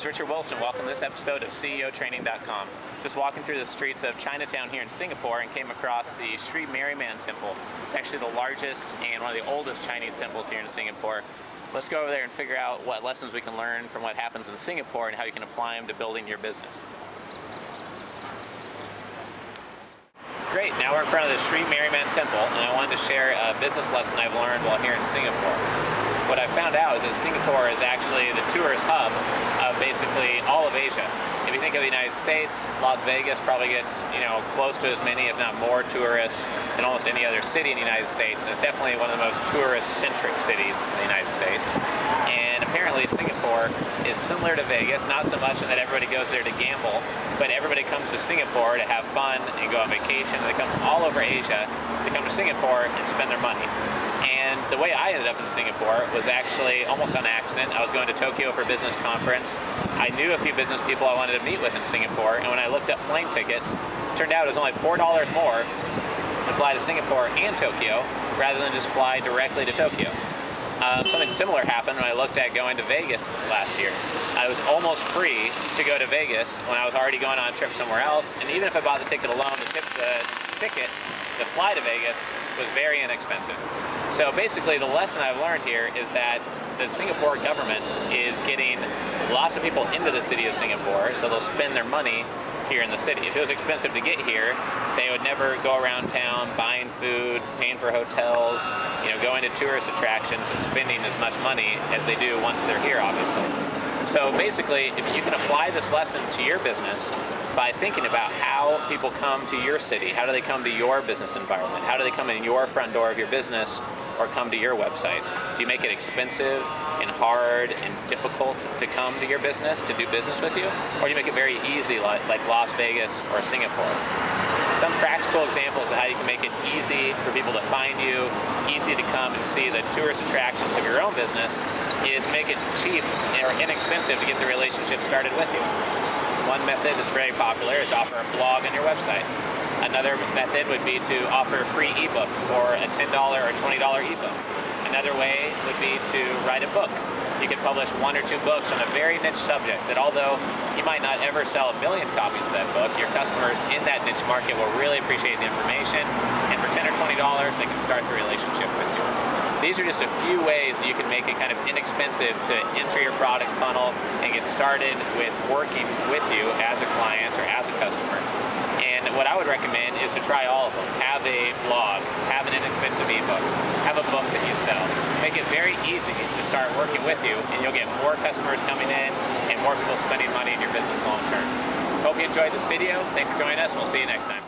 it's Richard Wilson. Welcome to this episode of CEOTraining.com. Just walking through the streets of Chinatown here in Singapore and came across the Sri Mariman Temple. It's actually the largest and one of the oldest Chinese temples here in Singapore. Let's go over there and figure out what lessons we can learn from what happens in Singapore and how you can apply them to building your business. Great, now we're in front of the Sri Mariman Temple, and I wanted to share a business lesson I've learned while here in Singapore. What I found out is that Singapore is actually the tourist hub of basically all of Asia. If you think of the United States, Las Vegas probably gets, close to as many, if not more, tourists than almost any other city in the United States. And it's definitely one of the most tourist-centric cities in the United States. And apparently Singapore is similar to Vegas, not so much in that everybody goes there to gamble, but everybody comes to Singapore to have fun and go on vacation. They come from all over Asia to come to Singapore and spend their money. And the way I ended up in Singapore was actually almost on accident. I was going to Tokyo for a business conference. I knew a few business people I wanted to meet with in Singapore, and when I looked up plane tickets, it turned out it was only $4 more to fly to Singapore and Tokyo rather than just fly directly to Tokyo. Something similar happened when I looked at going to Vegas last year. I was almost free to go to Vegas when I was already going on a trip somewhere else, and even if I bought the ticket alone, the ticket to fly to Vegas was very inexpensive. So basically the lesson I've learned here is that the Singapore government is getting lots of people into the city of Singapore, so they'll spend their money here in the city. If it was expensive to get here, they would never go around town buying food, paying for hotels, going to tourist attractions and spending as much money as they do once they're here, obviously. So basically, if you can apply this lesson to your business by thinking about how people come to your city, how do they come to your business environment, how do they come in your front door of your business or come to your website? Do you make it expensive and hard and difficult to come to your business, to do business with you? Or do you make it very easy like Las Vegas or Singapore? Some practical examples of how you can make it easy for people to find you, easy to come and see the tourist attractions of your own business, is make it cheap or inexpensive to get the relationship started with you. One method that's very popular is to offer a blog on your website. Another method would be to offer a free ebook or a $10 or $20 ebook. Another way would be to write a book. You could publish 1 or 2 books on a very niche subject that, although you might not ever sell 1 million copies of that book, your customers in that niche market will really appreciate the information, and for $10 or $20 they can start the relationship with you. These are just a few ways that you can make it kind of inexpensive to enter your product funnel and get started with working with you as a client or as a customer. And what I would recommend is to try all of them. Have a blog, have an inexpensive ebook, have a book that you sell. Make it very easy to start working with you, and you'll get more customers coming in and more people spending money in your business long term. Hope you enjoyed this video. Thanks for joining us, and we'll see you next time.